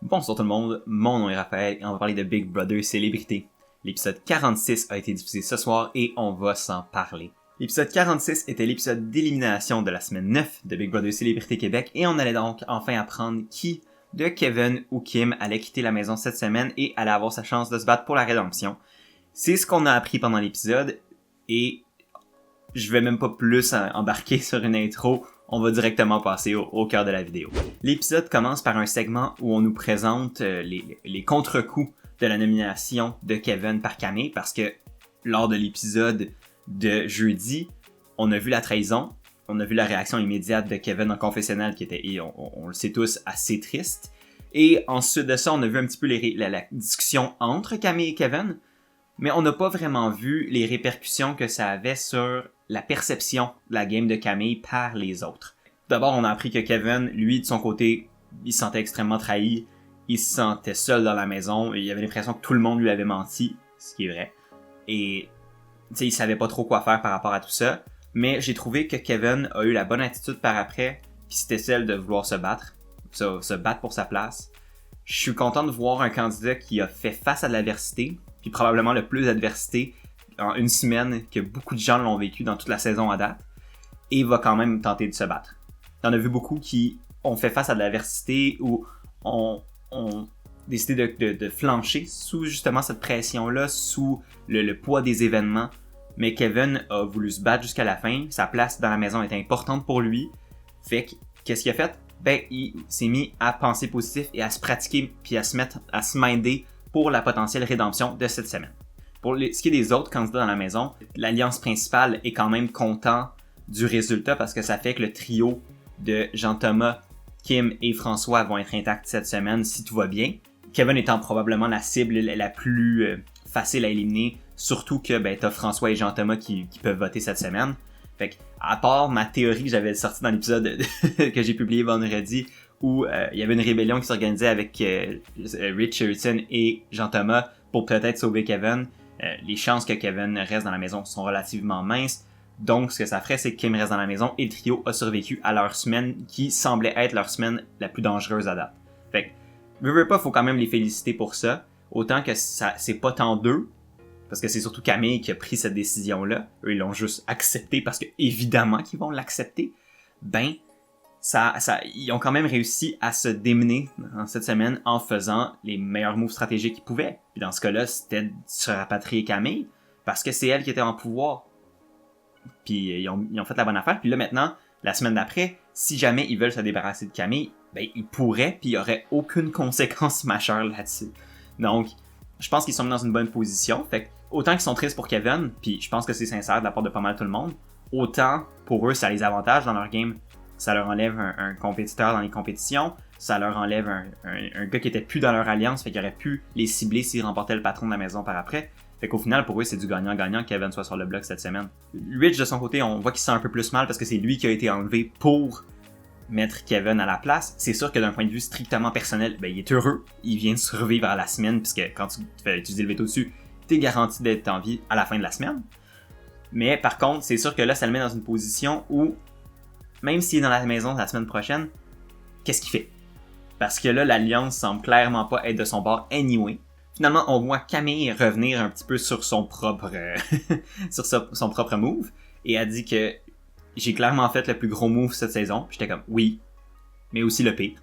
Bonsoir tout le monde, mon nom est Raphaël et on va parler de Big Brother Célébrité. L'épisode 46 a été diffusé ce soir et on va s'en parler. L'épisode 46 était l'épisode d'élimination de la semaine 9 de Big Brother Célébrité Québec et on allait donc enfin apprendre qui de Kevin ou Kim allait quitter la maison cette semaine et allait avoir sa chance de se battre pour la rédemption. C'est ce qu'on a appris pendant l'épisode et je vais même pas plus embarquer sur une intro. On va directement passer au cœur de la vidéo. L'épisode commence par un segment où on nous présente les contre-coups de la nomination de Kevin par Camille, parce que lors de l'épisode de jeudi, on a vu la trahison, on a vu la réaction immédiate de Kevin en confessionnal qui était, et on le sait tous, assez triste. Et ensuite de ça, on a vu un petit peu la discussion entre Camille et Kevin, mais on n'a pas vraiment vu les répercussions que ça avait sur la perception de la game de Camille par les autres. D'abord, on a appris que Kevin, lui, de son côté, il se sentait extrêmement trahi, il se sentait seul dans la maison, et il avait l'impression que tout le monde lui avait menti, ce qui est vrai. Et, tu sais, il savait pas trop quoi faire par rapport à tout ça, mais j'ai trouvé que Kevin a eu la bonne attitude par après, puis c'était celle de vouloir se battre pour sa place. Je suis content de voir un candidat qui a fait face à de l'adversité, puis probablement le plus d'adversité en une semaine que beaucoup de gens l'ont vécu dans toute la saison à date, et va quand même tenter de se battre. On a vu beaucoup qui ont fait face à de l'adversité ou ont décidé de flancher sous justement cette pression-là, sous le poids des événements. Mais Kevin a voulu se battre jusqu'à la fin, sa place dans la maison était importante pour lui, fait que qu'est-ce qu'il a fait? Ben, il s'est mis à penser positif et à se pratiquer puis à se minder pour la potentielle rédemption de cette semaine. Pour ce qui est des autres candidats dans la maison, l'alliance principale est quand même content du résultat parce que ça fait que le trio de Jean-Thomas, Kim et François vont être intacts cette semaine si tout va bien. Kevin étant probablement la cible la plus facile à éliminer, surtout que t'as François et Jean-Thomas qui peuvent voter cette semaine. Fait que, à part ma théorie que j'avais sortie dans l'épisode que j'ai publié vendredi, où il y avait une rébellion qui s'organisait avec Richardson et Jean-Thomas pour peut-être sauver Kevin, les chances que Kevin reste dans la maison sont relativement minces. Donc, ce que ça ferait, c'est que Kim reste dans la maison et le trio a survécu à leur semaine qui semblait être leur semaine la plus dangereuse à date. Fait que, veux pas, faut quand même les féliciter pour ça. Autant que c'est pas tant d'eux, parce que c'est surtout Camille qui a pris cette décision-là. Eux, ils l'ont juste accepté parce que, évidemment qu'ils vont l'accepter. Ils ont quand même réussi à se démener dans cette semaine en faisant les meilleurs moves stratégiques qu'ils pouvaient. Puis dans ce cas-là, c'était de se rapatrier Camille, parce que c'est elle qui était en pouvoir. Puis ils ont fait la bonne affaire. Puis là, maintenant, la semaine d'après, si jamais ils veulent se débarrasser de Camille, ils pourraient, puis il n'y aurait aucune conséquence majeure là-dessus. Donc, je pense qu'ils sont mis dans une bonne position. Fait que, autant qu'ils sont tristes pour Kevin, puis je pense que c'est sincère de la part de pas mal tout le monde, autant pour eux, ça les avantage dans leur game. Ça leur enlève un compétiteur dans les compétitions, ça leur enlève un gars qui était plus dans leur alliance, fait qu'il aurait pu les cibler s'ils remportaient le patron de la maison par après. Fait qu'au final, pour eux, c'est du gagnant-gagnant que Kevin soit sur le bloc cette semaine. Rich, de son côté, on voit qu'il se sent un peu plus mal parce que c'est lui qui a été enlevé pour mettre Kevin à la place. C'est sûr que d'un point de vue strictement personnel, il est heureux. Il vient de survivre à la semaine, puisque quand tu fais utiliser le veto dessus, t'es garanti d'être en vie à la fin de la semaine. Mais par contre, c'est sûr que là, ça le met dans une position où, même s'il est dans la maison la semaine prochaine, qu'est-ce qu'il fait? Parce que là, l'alliance semble clairement pas être de son bord anyway. Finalement, on voit Camille revenir un petit peu sur son propre son propre move et elle dit que j'ai clairement fait le plus gros move cette saison. Puis j'étais comme oui, mais aussi le pire.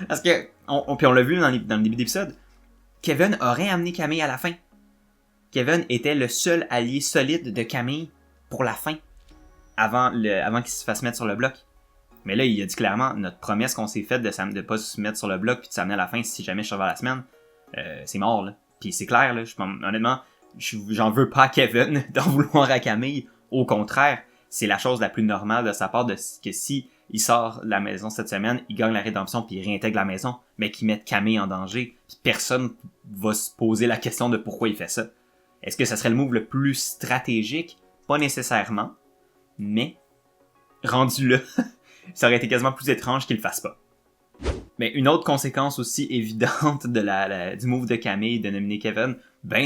Parce que puis on l'a vu dans le début d'épisode, Kevin aurait amené Camille à la fin. Kevin était le seul allié solide de Camille pour la fin, avant qu'il se fasse mettre sur le bloc. Mais là, il a dit clairement, notre promesse qu'on s'est faite de pas se mettre sur le bloc puis de s'amener à la fin si jamais je survive la semaine, c'est mort, là. Puis c'est clair, là. Honnêtement, j'en veux pas à Kevin d'en vouloir à Camille. Au contraire, c'est la chose la plus normale de sa part que si il sort de la maison cette semaine, il gagne la rédemption puis il réintègre la maison, mais qu'il mette Camille en danger. Puis personne va se poser la question de pourquoi il fait ça. Est-ce que ça serait le move le plus stratégique? Pas nécessairement, mais rendu là, ça aurait été quasiment plus étrange qu'il le fasse pas. Mais une autre conséquence aussi évidente du move de Camille de nominer Kevin,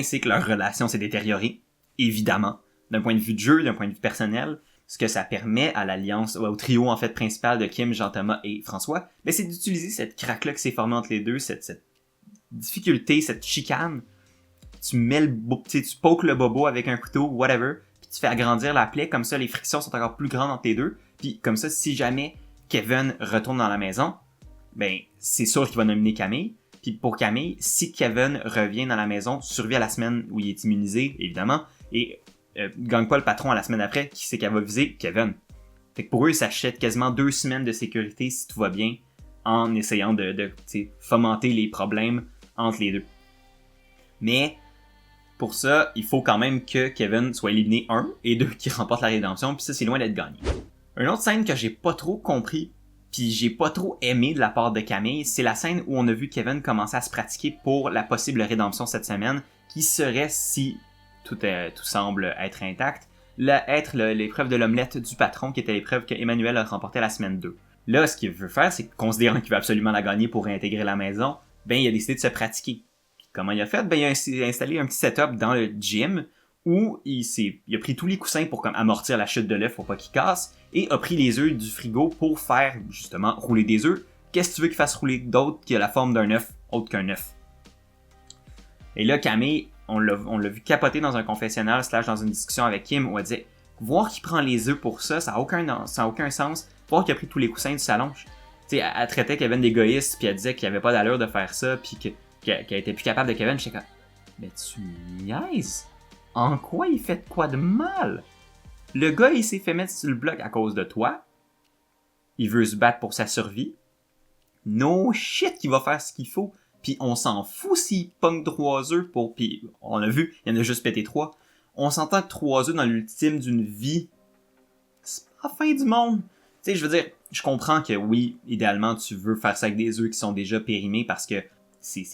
c'est que leur relation s'est détériorée, évidemment, d'un point de vue de jeu, d'un point de vue personnel, ce que ça permet à l'alliance, au trio en fait principal de Kim, Jean-Thomas et François, ben c'est d'utiliser cette craque-là qui s'est formée entre les deux, cette difficulté, cette chicane. Tu mets tu pokes le bobo avec un couteau, whatever, puis tu fais agrandir la plaie, comme ça les frictions sont encore plus grandes entre les deux, puis comme ça, si jamais Kevin retourne dans la maison, ben c'est sûr qu'il va nominer Camille. Puis pour Camille, si Kevin revient dans la maison, survit à la semaine où il est immunisé, évidemment, et gagne pas le patron à la semaine après, qui c'est qu'elle va viser? Kevin. Fait que pour eux, ils s'achètent quasiment 2 semaines de sécurité si tout va bien, en essayant de fomenter les problèmes entre les deux. Mais pour ça, il faut quand même que Kevin soit éliminé 1 et 2 qui remporte la rédemption, puis ça c'est loin d'être gagné. Une autre scène que j'ai pas trop compris, puis j'ai pas trop aimé de la part de Camille, c'est la scène où on a vu Kevin commencer à se pratiquer pour la possible rédemption cette semaine, qui serait, si tout semble être intact, l'épreuve de l'omelette du patron, qui était l'épreuve que Emmanuel a remportée la semaine 2. Là, ce qu'il veut faire, c'est considérant qu'il veut absolument la gagner pour réintégrer la maison, ben il a décidé de se pratiquer. Comment il a fait? Ben il a installé un petit setup dans le gym, où il a pris tous les coussins pour comme amortir la chute de l'œuf pour pas qu'il casse, et a pris les œufs du frigo pour faire, justement, rouler des œufs. Qu'est-ce que tu veux qu'il fasse rouler d'autre qui a la forme d'un œuf, autre qu'un œuf? Et là, Camille, on l'a vu capoter dans un confessionnal / dans une discussion avec Kim, où elle disait, voir qu'il prend les œufs pour ça, ça a aucun sens. Voir qu'il a pris tous les coussins du salon. Tu sais, elle traitait Kevin d'égoïste, puis elle disait qu'il avait pas d'allure de faire ça, puis qu'elle était plus capable de Kevin. J'étais comme, mais tu niaises? En quoi il fait de quoi de mal? Le gars, il s'est fait mettre sur le bloc à cause de toi. Il veut se battre pour sa survie. No shit qu'il va faire ce qu'il faut. Puis on s'en fout s'il punk 3 œufs pour... Puis on a vu, il y en a juste pété 3. On s'entend que 3 œufs dans l'ultime d'une vie, c'est pas la fin du monde. Tu sais, je veux dire, je comprends que oui, idéalement, tu veux faire ça avec des œufs qui sont déjà périmés parce que c'est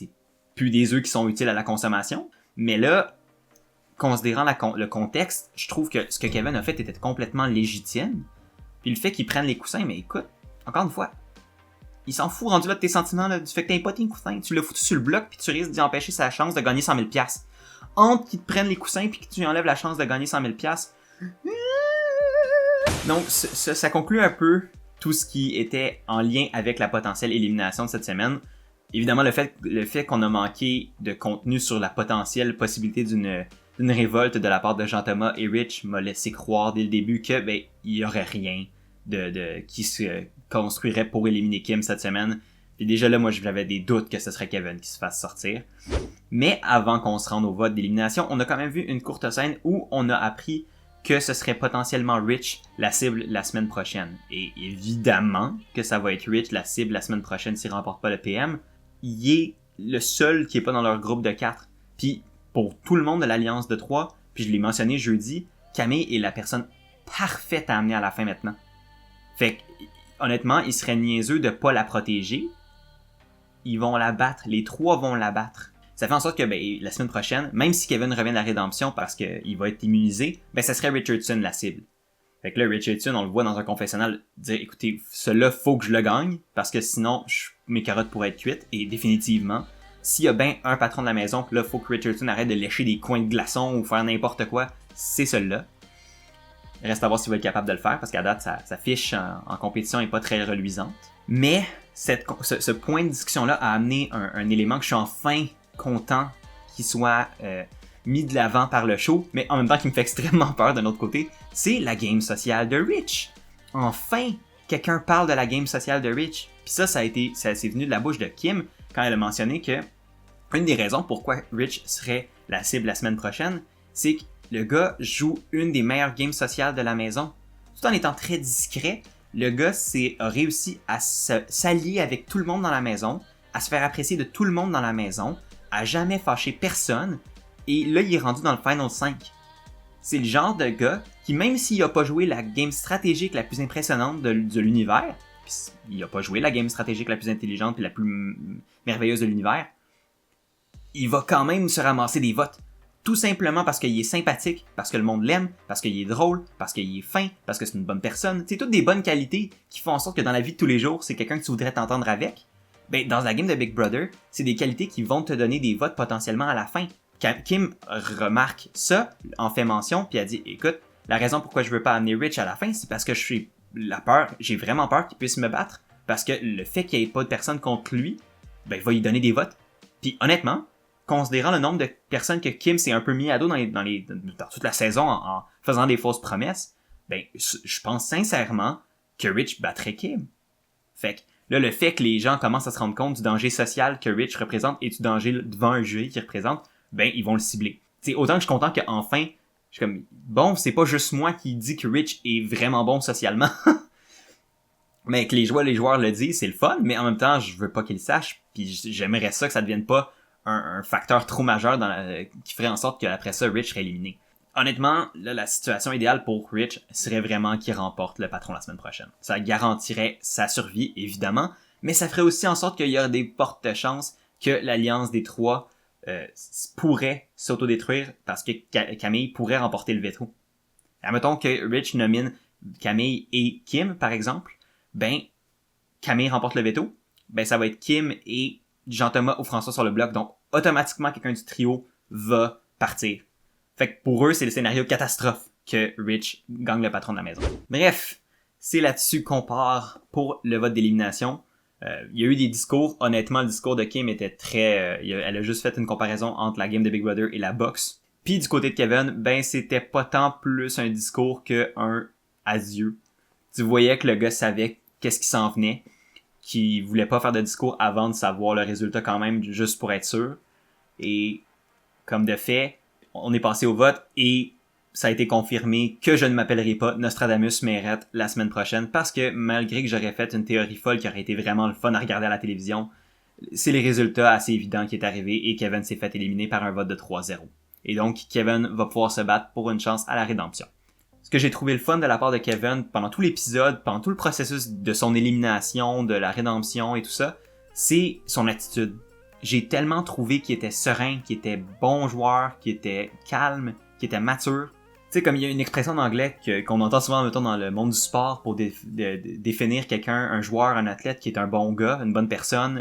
plus des œufs qui sont utiles à la consommation. Mais là, considérant le contexte, je trouve que ce que Kevin a fait était complètement légitime. Puis le fait qu'il prenne les coussins, mais écoute, encore une fois, il s'en fout rendu là de tes sentiments, là, du fait que t'as pas tes coussins. Tu l'as foutu sur le bloc, puis tu risques d'y empêcher sa chance de gagner 100 000 $. Entre qu'ils te prennent les coussins, puis que tu lui enlèves la chance de gagner 100 000 $. Donc, ça conclut un peu tout ce qui était en lien avec la potentielle élimination de cette semaine. Évidemment, le fait qu'on a manqué de contenu sur la potentielle possibilité d'une révolte de la part de Jean-Thomas et Rich m'a laissé croire dès le début que il y aurait rien qui se construirait pour éliminer Kim cette semaine. Puis déjà là, moi j'avais des doutes que ce serait Kevin qui se fasse sortir. Mais avant qu'on se rende au vote d'élimination, on a quand même vu une courte scène où on a appris que ce serait potentiellement Rich la cible la semaine prochaine. Et évidemment que ça va être Rich la cible la semaine prochaine s'il remporte pas le PM. Il est le seul qui est pas dans leur groupe de 4. Puis pour tout le monde de l'Alliance de 3, puis je l'ai mentionné jeudi, Camille est la personne parfaite à amener à la fin maintenant. Fait que, honnêtement, il serait niaiseux de pas la protéger. Ils vont la battre. Les 3 vont la battre. Ça fait en sorte que la semaine prochaine, même si Kevin revient de la rédemption parce qu'il va être immunisé, ça serait Richardson la cible. Fait que là, Richardson, on le voit dans un confessionnal dire, écoutez, celui-là, faut que je le gagne, parce que sinon, mes carottes pourraient être cuites, et définitivement, s'il y a bien un patron de la maison, là, faut que Richardson arrête de lécher des coins de glaçons ou faire n'importe quoi, c'est celui-là. Reste à voir s'il va être capable de le faire, parce qu'à date, sa fiche en compétition est pas très reluisante. Mais, ce point de discussion-là a amené un élément que je suis enfin content qu'il soit mis de l'avant par le show, mais en même temps qui me fait extrêmement peur d'un autre côté, c'est la game sociale de Rich. Enfin, quelqu'un parle de la game sociale de Rich. Puis ça c'est venu de la bouche de Kim quand elle a mentionné que une des raisons pourquoi Rich serait la cible la semaine prochaine, c'est que le gars joue une des meilleures games sociales de la maison. Tout en étant très discret, le gars a réussi à s'allier avec tout le monde dans la maison, à se faire apprécier de tout le monde dans la maison, à jamais fâcher personne, et là il est rendu dans le Final 5. C'est le genre de gars qui, même s'il a pas joué la game stratégique la plus impressionnante de l'univers, pis il a pas joué la game stratégique la plus intelligente et la plus merveilleuse de l'univers, il va quand même se ramasser des votes. Tout simplement parce qu'il est sympathique, parce que le monde l'aime, parce qu'il est drôle, parce qu'il est fin, parce que c'est une bonne personne. C'est toutes des bonnes qualités qui font en sorte que dans la vie de tous les jours, c'est quelqu'un que tu voudrais t'entendre avec. Dans la game de Big Brother, c'est des qualités qui vont te donner des votes potentiellement à la fin. Kim remarque ça, en fait mention, puis elle dit, écoute, La raison pourquoi je veux pas amener Rich à la fin, c'est parce que j'ai vraiment peur qu'il puisse me battre, parce que le fait qu'il n'y ait pas de personne contre lui, ben il va lui donner des votes. Puis honnêtement, considérant le nombre de personnes que Kim s'est un peu mis à dos dans toute la saison en faisant des fausses promesses, ben je pense sincèrement que Rich battrait Kim. Fait que là, le fait que les gens commencent à se rendre compte du danger social que Rich représente et du danger devant un jury qu'il représente, ben ils vont le cibler. T'sais, autant que je suis content qu'enfin, je suis comme, bon, c'est pas juste moi qui dis que Rich est vraiment bon socialement. Mais que les joueurs le disent, c'est le fun, mais en même temps, je veux pas qu'ils le sachent, puis j'aimerais ça que ça devienne pas un facteur trop majeur qui ferait en sorte qu'après ça, Rich serait éliminé. Honnêtement, là, la situation idéale pour Rich serait vraiment qu'il remporte le patron la semaine prochaine. Ça garantirait sa survie, évidemment, mais ça ferait aussi en sorte qu'il y aurait des fortes chances que l'alliance des trois pourrait s'autodétruire parce que Camille pourrait remporter le veto. Admettons que Rich nomine Camille et Kim, par exemple, ben, Camille remporte le veto, ben ça va être Kim et Jean-Thomas ou François sur le bloc, donc automatiquement quelqu'un du trio va partir. Fait que pour eux, c'est le scénario catastrophe que Rich gagne le patron de la maison. Bref, c'est là-dessus qu'on part pour le vote d'élimination. Il y a eu des discours. Honnêtement, le discours de Kim était très... elle a juste fait une comparaison entre la game de Big Brother et la boxe. Puis du côté de Kevin, ben c'était pas tant plus un discours qu'un adieu. Tu voyais que le gars savait qu'est-ce qui s'en venait, qu'il voulait pas faire de discours avant de savoir le résultat quand même, juste pour être sûr. Et comme de fait, on est passé au vote et ça a été confirmé que je ne m'appellerai pas Nostradamus Meyrette la semaine prochaine parce que malgré que j'aurais fait une théorie folle qui aurait été vraiment le fun à regarder à la télévision, c'est les résultats assez évidents qui est arrivé et Kevin s'est fait éliminer par un vote de 3-0. Et donc Kevin va pouvoir se battre pour une chance à la rédemption. Ce que j'ai trouvé le fun de la part de Kevin pendant tout l'épisode, pendant tout le processus de son élimination, de la rédemption et tout ça, c'est son attitude. J'ai tellement trouvé qu'il était serein, qu'il était bon joueur, qu'il était calme, qu'il était mature. Tu sais, comme il y a une expression en anglais qu'on entend souvent mettons, dans le monde du sport pour définir quelqu'un, un joueur, un athlète qui est un bon gars, une bonne personne,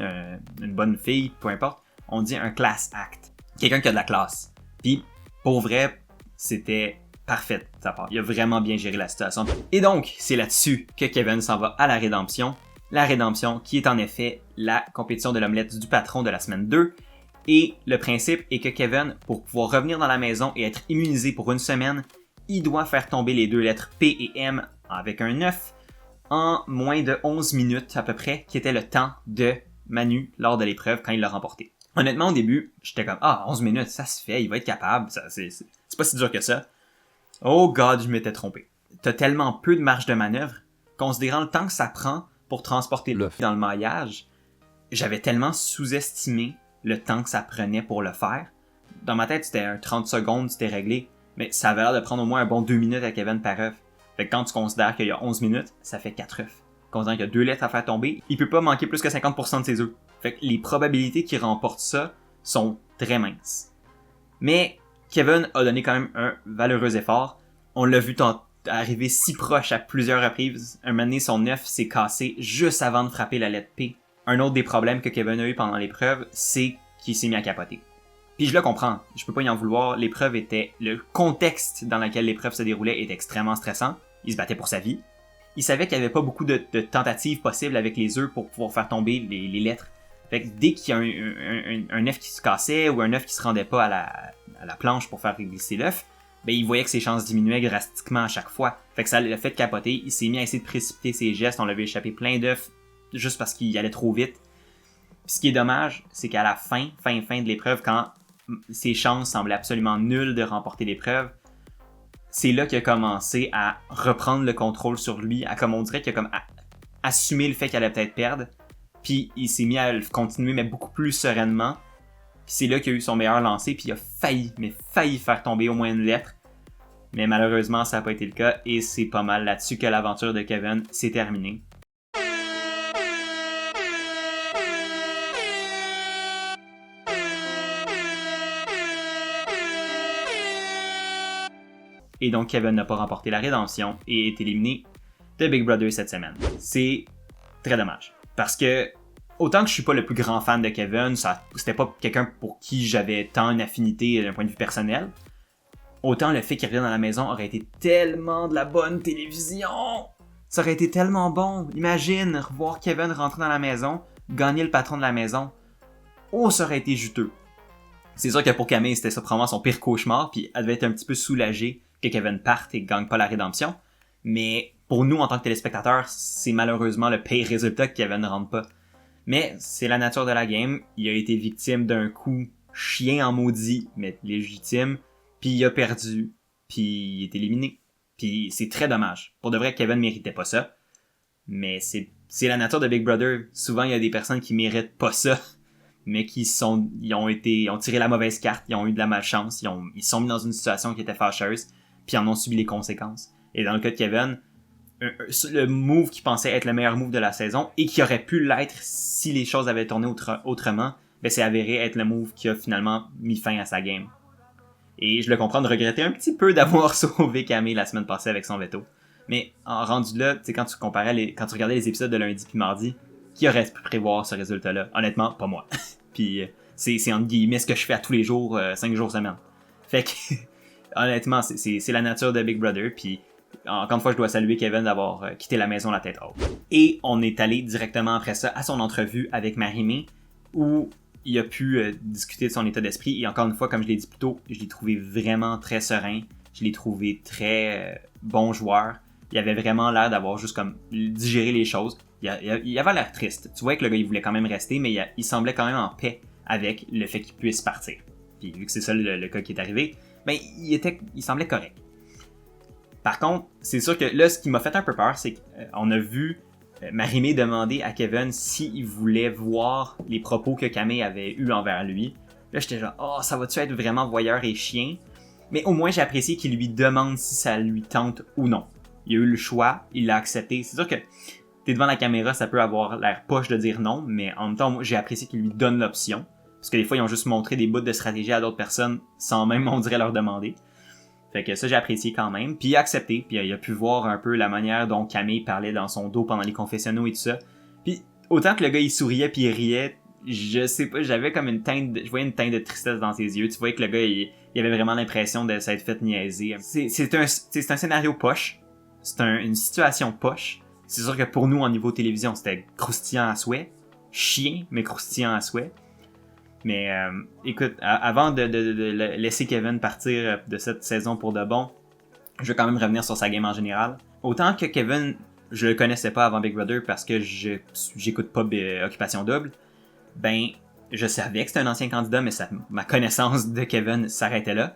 une bonne fille, peu importe, on dit un class act. Quelqu'un qui a de la classe. Puis, pour vrai, c'était parfait de sa part. Il a vraiment bien géré la situation. Et donc, c'est là-dessus que Kevin s'en va à la rédemption. La rédemption qui est en effet la compétition de l'omelette du patron de la semaine 2. Et le principe est que Kevin, pour pouvoir revenir dans la maison et être immunisé pour une semaine, il doit faire tomber les deux lettres P et M avec un 9 en moins de 11 minutes à peu près, qui était le temps de Manu lors de l'épreuve quand il l'a remporté. Honnêtement, au début, j'étais comme « Ah, 11 minutes, ça se fait, il va être capable, c'est pas si dur que ça. » Oh god, je m'étais trompé. T'as tellement peu de marge de manœuvre, considérant le temps que ça prend pour transporter l'œuf dans le maillage, j'avais tellement sous-estimé le temps que ça prenait pour le faire. Dans ma tête, c'était un 30 secondes, c'était réglé, mais ça avait l'air de prendre au moins un bon 2 minutes à Kevin par œuf. Fait que quand tu considères qu'il y a 11 minutes, ça fait 4 œufs. Considérant qu'il y a 2 lettres à faire tomber, il peut pas manquer plus que 50% de ses œufs. Fait que les probabilités qu'il remporte ça sont très minces. Mais Kevin a donné quand même un valeureux effort. On l'a vu arriver si proche à plusieurs reprises. Un moment donné, son œuf s'est cassé juste avant de frapper la lettre P. Un autre des problèmes que Kevin a eu pendant l'épreuve, c'est qu'il s'est mis à capoter. Puis je le comprends, je peux pas y en vouloir, le contexte dans lequel l'épreuve se déroulait est extrêmement stressant. Il se battait pour sa vie. Il savait qu'il y avait pas beaucoup de tentatives possibles avec les œufs pour pouvoir faire tomber les lettres. Fait que dès qu'il y a un œuf qui se cassait ou un œuf qui se rendait pas à la planche pour faire glisser l'œuf, ben il voyait que ses chances diminuaient drastiquement à chaque fois. Fait que ça l'a fait capoter, il s'est mis à essayer de précipiter ses gestes, on l'avait échappé plein d'œufs juste parce qu'il allait trop vite. Puis ce qui est dommage, c'est qu'à la fin de l'épreuve, quand ses chances semblaient absolument nulles de remporter l'épreuve, c'est là qu'il a commencé à reprendre le contrôle sur lui, comme on dirait qu'il a comme assumé le fait qu'il allait peut-être perdre. Puis il s'est mis à le continuer, mais beaucoup plus sereinement. Puis c'est là qu'il a eu son meilleur lancer, puis il a failli faire tomber au moins une lettre. Mais malheureusement, ça n'a pas été le cas, et c'est pas mal là-dessus que l'aventure de Kevin s'est terminée. Et donc Kevin n'a pas remporté la rédemption et est éliminé de Big Brother cette semaine. C'est très dommage. Parce que, autant que je suis pas le plus grand fan de Kevin, c'était pas quelqu'un pour qui j'avais tant une affinité d'un point de vue personnel, autant le fait qu'il revienne à la maison aurait été tellement de la bonne télévision. Ça aurait été tellement bon. Imagine revoir Kevin rentrer dans la maison, gagner le patron de la maison. Oh, ça aurait été juteux. C'est sûr que pour Camille, c'était ça probablement son pire cauchemar, puis elle devait être un petit peu soulagée que Kevin parte et gagne pas la rédemption. Mais pour nous, en tant que téléspectateurs, c'est malheureusement le pire résultat que Kevin ne rentre pas. Mais c'est la nature de la game. Il a été victime d'un coup chien en maudit, mais légitime, puis il a perdu, puis il est éliminé. Puis c'est très dommage. Pour de vrai, Kevin méritait pas ça. Mais c'est la nature de Big Brother. Souvent, il y a des personnes qui méritent pas ça, mais ils ont tiré la mauvaise carte, ils ont eu de la malchance, ils sont mis dans une situation qui était fâcheuse, puis en ont subi les conséquences. Et dans le cas de Kevin, le move qui pensait être le meilleur move de la saison, et qui aurait pu l'être si les choses avaient tourné autrement, ben c'est avéré être le move qui a finalement mis fin à sa game. Et je le comprends de regretter un petit peu d'avoir sauvé Camille la semaine passée avec son veto. Mais en rendu là, tu sais, quand tu regardais les épisodes de lundi puis mardi, qui aurait pu prévoir ce résultat-là? Honnêtement, pas moi. Puis c'est entre guillemets ce que je fais à tous les jours, 5 jours semaine. Fait que, honnêtement, c'est la nature de Big Brother. Puis encore une fois, je dois saluer Kevin d'avoir quitté la maison la tête haute. Et on est allé directement après ça à son entrevue avec Marie-Mé, où il a pu discuter de son état d'esprit. Et encore une fois, comme je l'ai dit plus tôt, je l'ai trouvé vraiment très serein. Je l'ai trouvé très bon joueur. Il avait vraiment l'air d'avoir juste comme digéré les choses. Il avait l'air triste. Tu vois que le gars, il voulait quand même rester, mais il semblait quand même en paix avec le fait qu'il puisse partir. Puis vu que c'est ça le cas qui est arrivé, ben il semblait correct. Par contre, c'est sûr que là, ce qui m'a fait un peu peur, c'est qu'on a vu Marie-Mé demander à Kevin s'il voulait voir les propos que Camille avait eus envers lui. Là, j'étais genre, oh, ça va-tu être vraiment voyeur et chien? Mais au moins, j'ai apprécié qu'il lui demande si ça lui tente ou non. Il a eu le choix, il l'a accepté. C'est sûr que t'es devant la caméra, ça peut avoir l'air poche de dire non, mais en même temps, moi, j'ai apprécié qu'il lui donne l'option. Parce que des fois, ils ont juste montré des bouts de stratégie à d'autres personnes sans même, on dirait, leur demander. Fait que ça, j'ai apprécié quand même. Puis il a accepté, puis il a pu voir un peu la manière dont Camille parlait dans son dos pendant les confessionnaux et tout ça. Puis autant que le gars, il souriait puis il riait, je sais pas, j'avais comme je voyais une teinte de tristesse dans ses yeux. Tu voyais que le gars, il avait vraiment l'impression de s'être fait niaiser. C'est un scénario poche. C'est une situation poche. C'est sûr que pour nous, en niveau télévision, c'était croustillant à souhait. Chien, mais croustillant à souhait. Mais écoute, avant de laisser Kevin partir de cette saison pour de bon, je vais quand même revenir sur sa game en général. Autant que Kevin, je le connaissais pas avant Big Brother parce que j'écoute pas Occupation Double, ben je savais que c'était un ancien candidat, mais ma connaissance de Kevin s'arrêtait là.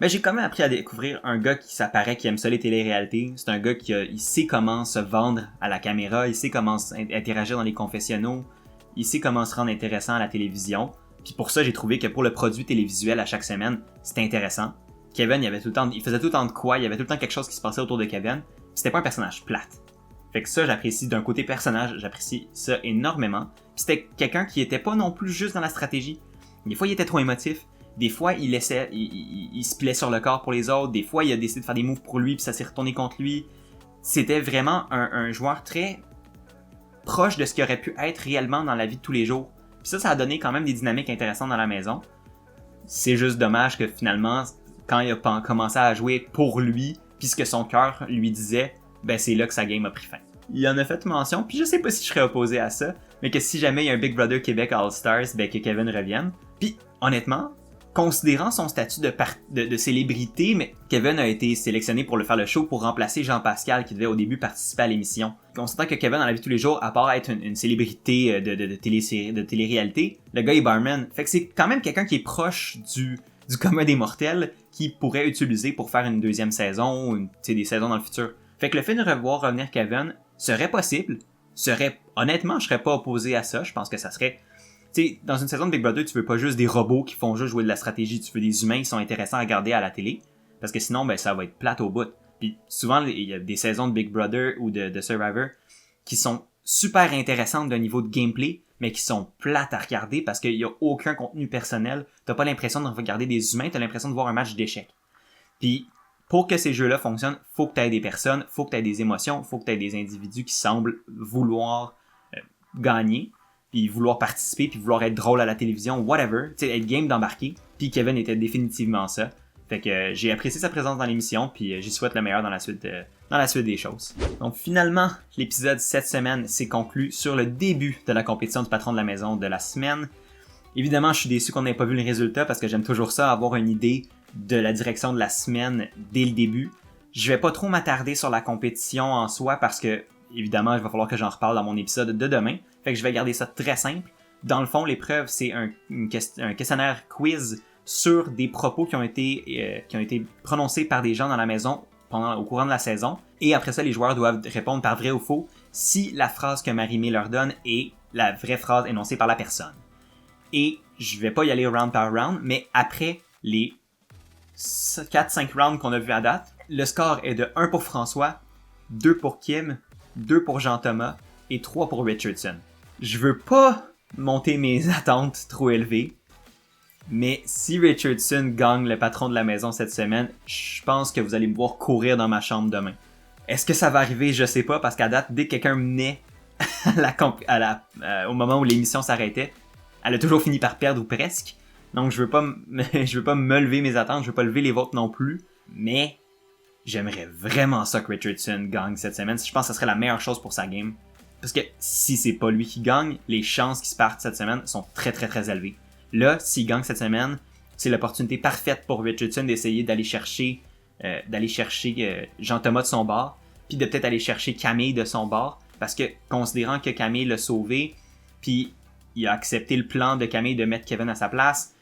Mais j'ai quand même appris à découvrir un gars qui s'apparaît, qui aime ça les télé-réalités. C'est un gars il sait comment se vendre à la caméra, il sait comment interagir dans les confessionnaux, il sait comment se rendre intéressant à la télévision. Puis pour ça, j'ai trouvé que pour le produit télévisuel à chaque semaine, c'était intéressant. Kevin, il faisait tout le temps de quoi, il y avait tout le temps quelque chose qui se passait autour de Kevin. Puis c'était pas un personnage plate. Fait que ça, j'apprécie d'un côté personnage, j'apprécie ça énormément. Puis c'était quelqu'un qui était pas non plus juste dans la stratégie. Des fois, il était trop émotif. Des fois, il se plaît sur le corps pour les autres. Des fois, il a décidé de faire des moves pour lui, puis ça s'est retourné contre lui. C'était vraiment un joueur très proche de ce qu'il aurait pu être réellement dans la vie de tous les jours. Puis ça a donné quand même des dynamiques intéressantes dans la maison. C'est juste dommage que finalement, quand il a commencé à jouer pour lui, puis ce que son cœur lui disait, ben c'est là que sa game a pris fin. Il en a fait mention, puis je sais pas si je serais opposé à ça, mais que si jamais il y a un Big Brother Québec All-Stars, ben que Kevin revienne. Puis honnêtement, considérant son statut de célébrité, mais Kevin a été sélectionné pour faire le show pour remplacer Jean-Pascal qui devait au début participer à l'émission. On s'entend que Kevin dans la vie de tous les jours, à part être une célébrité de télé-réalité, le gars est barman. Fait que c'est quand même quelqu'un qui est proche du commun des mortels qui pourrait utiliser pour faire une deuxième saison ou des saisons dans le futur. Fait que le fait de revoir revenir Kevin serait possible. Honnêtement, je serais pas opposé à ça. Je pense que ça serait... Tu sais, dans une saison de Big Brother, tu veux pas juste des robots qui font juste jouer de la stratégie, tu veux des humains qui sont intéressants à regarder à la télé, parce que sinon, ben, ça va être plate au bout. Puis souvent, il y a des saisons de Big Brother ou de Survivor qui sont super intéressantes d'un niveau de gameplay, mais qui sont plates à regarder parce qu'il y a aucun contenu personnel. T'as pas l'impression de regarder des humains, t'as l'impression de voir un match d'échecs. Puis, pour que ces jeux-là fonctionnent, faut que t'aies des personnes, faut que t'aies des émotions, faut que t'aies des individus qui semblent vouloir gagner, puis vouloir participer, puis vouloir être drôle à la télévision, whatever, tu sais, être game d'embarquer. Puis Kevin était définitivement ça. Fait que j'ai apprécié sa présence dans l'émission, puis j'y souhaite le meilleur dans la suite des choses. Donc finalement, l'épisode cette semaine s'est conclu sur le début de la compétition du patron de la maison de la semaine. Évidemment, je suis déçu qu'on n'ait pas vu le résultat parce que j'aime toujours ça, avoir une idée de la direction de la semaine dès le début. Je vais pas trop m'attarder sur la compétition en soi parce que, évidemment, il va falloir que j'en reparle dans mon épisode de demain. Fait que je vais garder ça très simple. Dans le fond, l'épreuve, c'est un questionnaire quiz sur des propos qui ont été prononcés par des gens dans la maison au courant de la saison. Et après ça, les joueurs doivent répondre par vrai ou faux si la phrase que Marie-Mé leur donne est la vraie phrase énoncée par la personne. Et je vais pas y aller round par round, mais après les 4-5 rounds qu'on a vu à date, le score est de 1 pour François, 2 pour Kim, 2 pour Jean-Thomas et 3 pour Richardson. Je veux pas monter mes attentes trop élevées, mais si Richardson gagne le patron de la maison cette semaine, je pense que vous allez me voir courir dans ma chambre demain. Est-ce que ça va arriver? Je sais pas, parce qu'à date, dès que quelqu'un menait au moment où l'émission s'arrêtait, elle a toujours fini par perdre ou presque. Donc je veux pas me lever mes attentes, je veux pas lever les vôtres non plus, mais j'aimerais vraiment ça que Richardson gagne cette semaine. Je pense que ce serait la meilleure chose pour sa game. Parce que si c'est pas lui qui gagne, les chances qu'il se parte cette semaine sont très très très élevées. Là, s'il gagne cette semaine, c'est l'opportunité parfaite pour Richardson d'essayer d'aller chercher Jean-Thomas de son bord, puis de peut-être aller chercher Camille de son bord, parce que considérant que Camille l'a sauvé, puis il a accepté le plan de Camille de mettre Kevin à sa place,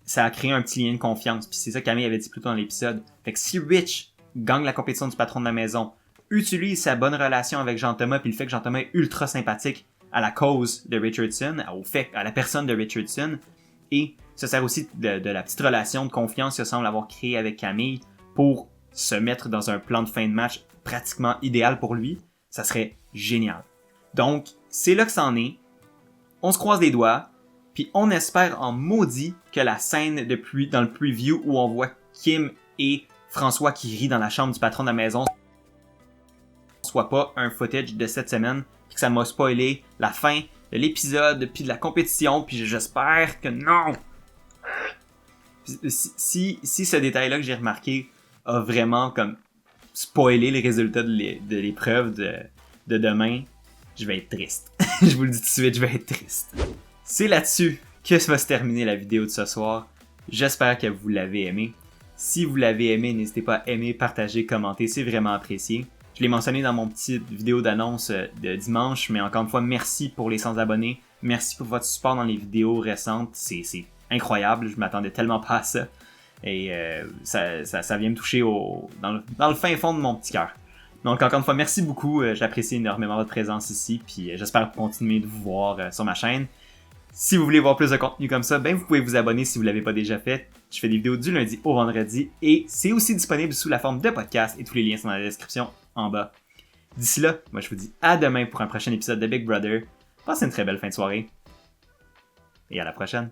ça a créé un petit lien de confiance, puis c'est ça que Camille avait dit plus tôt dans l'épisode. Fait que si Rich gagne la compétition du patron de la maison, utilise sa bonne relation avec Jean-Thomas, puis le fait que Jean-Thomas est ultra sympathique à la cause de Richardson, à la personne de Richardson, et ça sert aussi de la petite relation de confiance qu'il semble avoir créée avec Camille pour se mettre dans un plan de fin de match pratiquement idéal pour lui. Ça serait génial. Donc, c'est là que ça en est. On se croise les doigts, puis on espère en maudit que la scène dans le preview où on voit Kim et François qui rient dans la chambre du patron de la maison soit pas un footage de cette semaine, puis que ça m'a spoilé la fin de l'épisode, puis de la compétition, puis j'espère que non! Si ce détail-là que j'ai remarqué a vraiment comme spoilé les résultats de l'épreuve de demain, je vais être triste. Je vous le dis tout de suite, je vais être triste. C'est là-dessus que va se terminer la vidéo de ce soir. J'espère que vous l'avez aimé. Si vous l'avez aimé, n'hésitez pas à aimer, partager, commenter, c'est vraiment apprécié. Je l'ai mentionné dans mon petit vidéo d'annonce de dimanche, mais encore une fois, merci pour les 100 abonnés. Merci pour votre support dans les vidéos récentes. C'est incroyable, je m'attendais tellement pas à ça. Et ça vient me toucher dans le fin fond de mon petit cœur. Donc encore une fois, merci beaucoup. J'apprécie énormément votre présence ici, puis j'espère continuer de vous voir sur ma chaîne. Si vous voulez voir plus de contenu comme ça, vous pouvez vous abonner si vous ne l'avez pas déjà fait. Je fais des vidéos du lundi au vendredi et c'est aussi disponible sous la forme de podcast et tous les liens sont dans la description en bas. D'ici là, moi je vous dis à demain pour un prochain épisode de Big Brother. Passez une très belle fin de soirée et à la prochaine.